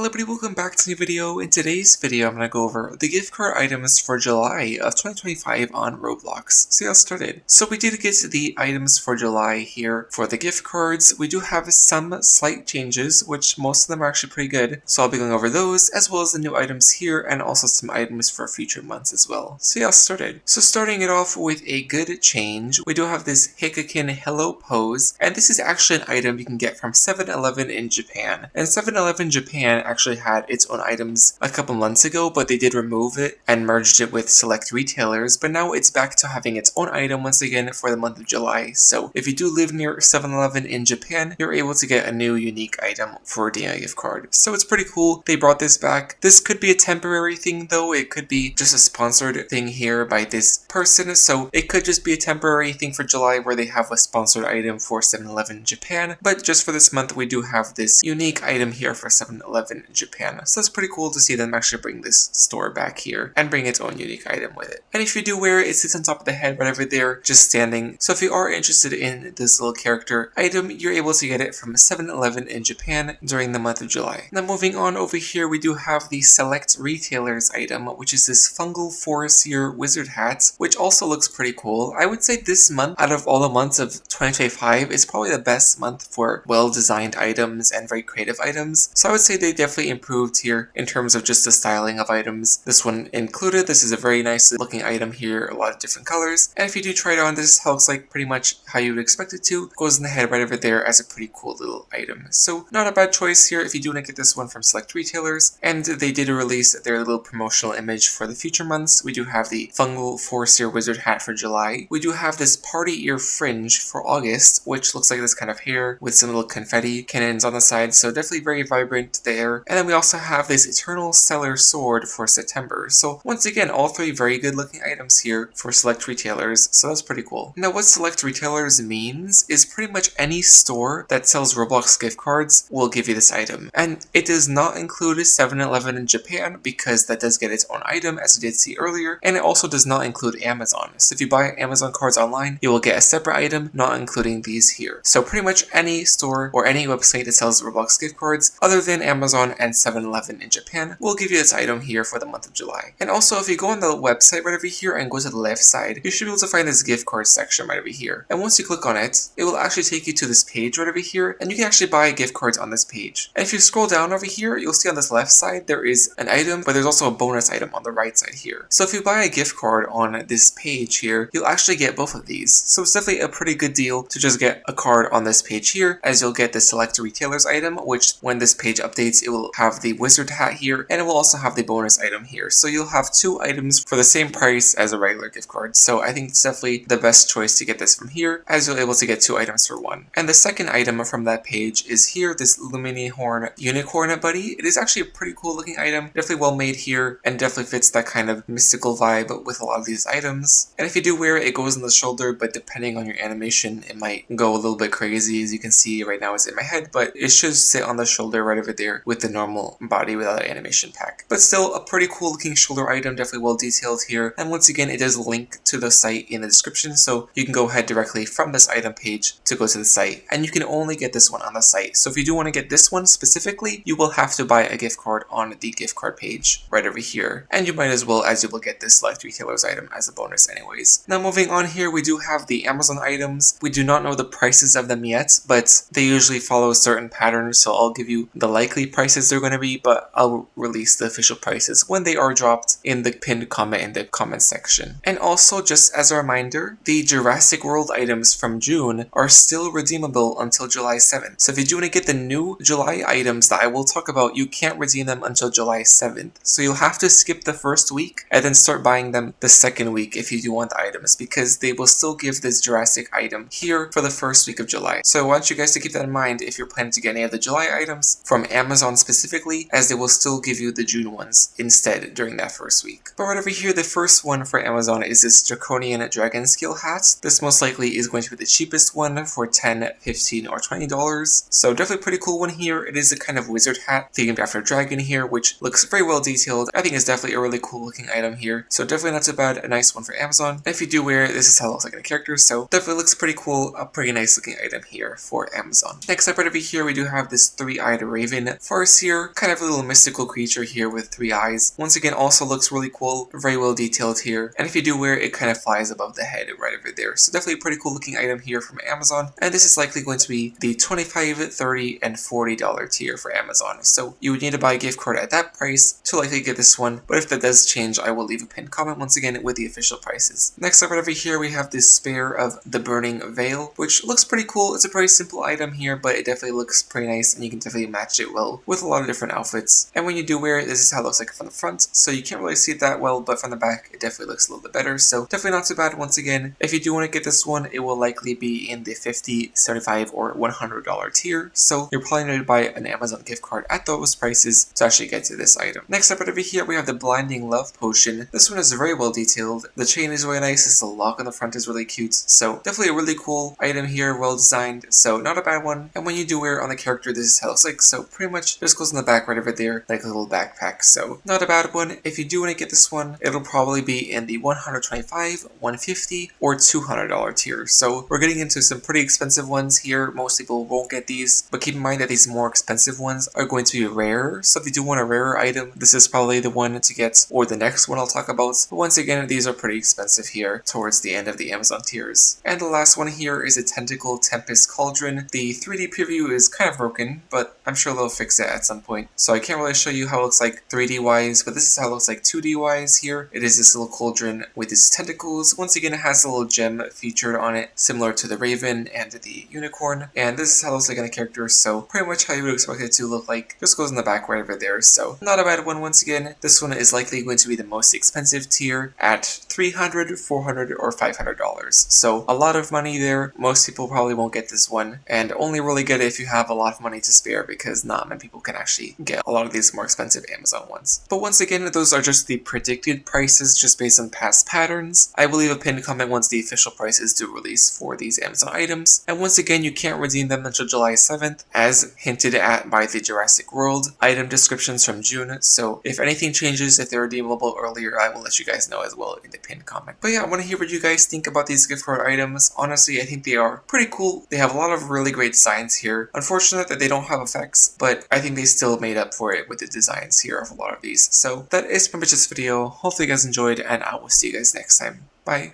Hello everybody, welcome back to a new video. In today's video, I'm going to go over the gift card items for July of 2025 on Roblox. So yeah, started. So we did get the items for July here for the gift cards. We do have some slight changes, which most of them are actually pretty good. So I'll be going over those, as well as the new items here, and also some items for future months as well. So yeah, started. So starting it off with a good change, we do have this Hikakin Hello Pose, and this is actually an item you can get from 7-Eleven in Japan. And 7-Eleven Japan actually had its own items a couple months ago, but they did remove it and merged it with select retailers, but now it's back to having its own item once again for the month of July. So if you do live near 7-Eleven in Japan, you're able to get a new unique item for a DI gift card. So it's pretty cool. They brought this back. This could be a temporary thing though. It could be just a sponsored thing here by this person. So it could just be a temporary thing for July where they have a sponsored item for 7-Eleven Japan. But just for this month, we do have this unique item here for 7-Eleven Japan. So it's pretty cool to see them actually bring this store back here and bring its own unique item with it. And if you do wear it, it sits on top of the head right over there, just standing. So if you are interested in this little character item, you're able to get it from 7-Eleven in Japan during the month of July. Now moving on over here, we do have the select retailers item, which is this fungal forestier wizard hat, which also looks pretty cool. I would say this month, out of all the months of 2025, is probably the best month for well-designed items and very creative items. So I would say they definitely improved here in terms of just the styling of items. This one included. This is a very nice looking item here, a lot of different colors. And if you do try it on, this looks like pretty much how you would expect it to. Goes in the head right over there as a pretty cool little item. So not a bad choice here if you do want to get this one from select retailers. And they did release their little promotional image for the future months. We do have the fungal forestier wizard hat for July. We do have this party ear fringe for August, which looks like this kind of hair with some little confetti cannons on the side. So definitely very vibrant there. And then we also have this Eternal Stellar Sword for September. So once again, all three very good looking items here for select retailers. So that's pretty cool. Now what select retailers means is pretty much any store that sells Roblox gift cards will give you this item. And it does not include 7-Eleven in Japan because that does get its own item as we did see earlier. And it also does not include Amazon. So if you buy Amazon cards online, you will get a separate item, not including these here. So pretty much any store or any website that sells Roblox gift cards other than Amazon and 7-Eleven in Japan will give you this item here for the month of July. And also if you go on the website right over here and go to the left side, you should be able to find this gift card section right over here. And once you click on it, it will actually take you to this page right over here, and you can actually buy gift cards on this page. And if you scroll down over here, you'll see on this left side there is an item, but there's also a bonus item on the right side here. So if you buy a gift card on this page here, you'll actually get both of these. So it's definitely a pretty good deal to just get a card on this page here, as you'll get the select retailers item, which when this page updates, it will have the wizard hat here, and it will also have the bonus item here. So you'll have two items for the same price as a regular gift card. So I think it's definitely the best choice to get this from here, as you'll be able to get two items for one. And the second item from that page is here, this Luminihorn Unicorn Buddy. It is actually a pretty cool looking item, definitely well made here, and definitely fits that kind of mystical vibe with a lot of these items. And if you do wear it, it goes on the shoulder, but depending on your animation, it might go a little bit crazy. As you can see right now, it's in my head, but it should sit on the shoulder right over there with the normal body without an animation pack. But still a pretty cool looking shoulder item, definitely well detailed here. And once again, it does link to the site in the description, so you can go ahead directly from this item page to go to the site. And you can only get this one on the site. So if you do want to get this one specifically, you will have to buy a gift card on the gift card page right over here. And you might as well, as you will get this select retailers item as a bonus anyways. Now moving on here, we do have the Amazon items. We do not know the prices of them yet, but they usually follow certain patterns, so I'll give you the likely prices they're going to be, but I'll release the official prices when they are dropped in the pinned comment in the comment section. And also, just as a reminder, the Jurassic World items from June are still redeemable until July 7th. So if you do want to get the new July items that I will talk about, you can't redeem them until July 7th. So you'll have to skip the first week and then start buying them the second week if you do want the items, because they will still give this Jurassic item here for the first week of July. So I want you guys to keep that in mind if you're planning to get any of the July items from Amazon specifically, as they will still give you the June ones instead during that first week. But right over here, the first one for Amazon is this Draconian Dragon Scale hat. This most likely is going to be the cheapest one for $10, $15, or $20. So definitely a pretty cool one here. It is a kind of wizard hat themed after a dragon here, which looks very well detailed. I think it's definitely a really cool looking item here. So definitely not too bad, a nice one for Amazon. And if you do wear it, this is how it looks like in a character. So definitely looks pretty cool, a pretty nice looking item here for Amazon. Next up right over here, we do have this three-eyed raven for chest here, kind of a little mystical creature here with 3 eyes. Once again, also looks really cool, very well detailed here. And if you do wear it, it kind of flies above the head right over there. So definitely a pretty cool looking item here from Amazon. And this is likely going to be the $25, $30, and $40 tier for Amazon. So you would need to buy a gift card at that price to likely get this one. But if that does change, I will leave a pinned comment once again with the official prices. Next up right over here, we have this spare of the Burning Veil, which looks pretty cool. It's a pretty simple item here, but it definitely looks pretty nice, and you can definitely match it well with a lot of different outfits. And when you do wear it, this is how it looks like from the front, so you can't really see it that well, but from the back, it definitely looks a little bit better, so definitely not too bad. Once again, if you do want to get this one, it will likely be in the $50, $75, or $100 tier, so you're probably going to buy an Amazon gift card at those prices to actually get to this item. Next up right over here, we have the Blinding Love Potion. This one is very well detailed. The chain is really nice. This little lock on the front is really cute, so definitely a really cool item here, well designed, so not a bad one. And when you do wear it on the character, this is how it looks like, so pretty much just goes in the back right over there, like a little backpack, so not a bad one. If you do want to get this one, it'll probably be in the $125, $150, or $200 tier, so we're getting into some pretty expensive ones here. Most people won't get these, but keep in mind that these more expensive ones are going to be rare, so if you do want a rarer item, this is probably the one to get, or the next one I'll talk about. But once again, these are pretty expensive here towards the end of the Amazon tiers. And the last one here is a Tentacle Tempest Cauldron. The 3D preview is kind of broken, but I'm sure they'll fix it at some point, so I can't really show you how it looks like 3D wise, but this is how it looks like 2D wise here. It is this little cauldron with its tentacles. Once again, it has a little gem featured on it, similar to the raven and the unicorn, and this is how it looks like in the character, so pretty much how you would expect it to look like. Just goes in the back right over there, so not a bad one. Once again, this one is likely going to be the most expensive tier at $300, $400, or $500, so a lot of money there. Most people probably won't get this one, and only really get it if you have a lot of money to spare, because not many people can actually get a lot of these more expensive Amazon ones. But once again, those are just the predicted prices just based on past patterns. I will leave a pinned comment once the official prices do release for these Amazon items. And once again, you can't redeem them until July 7th, as hinted at by the Jurassic World item descriptions from June. So if anything changes, if they're redeemable earlier, I will let you guys know as well in the pinned comment. But yeah, I want to hear what you guys think about these gift card items. Honestly, I think they are pretty cool. They have a lot of really great designs here. Unfortunate that they don't have effects, but I think they still made up for it with the designs here of a lot of these. So that is pretty much this video. Hopefully you guys enjoyed, and I will see you guys next time. Bye.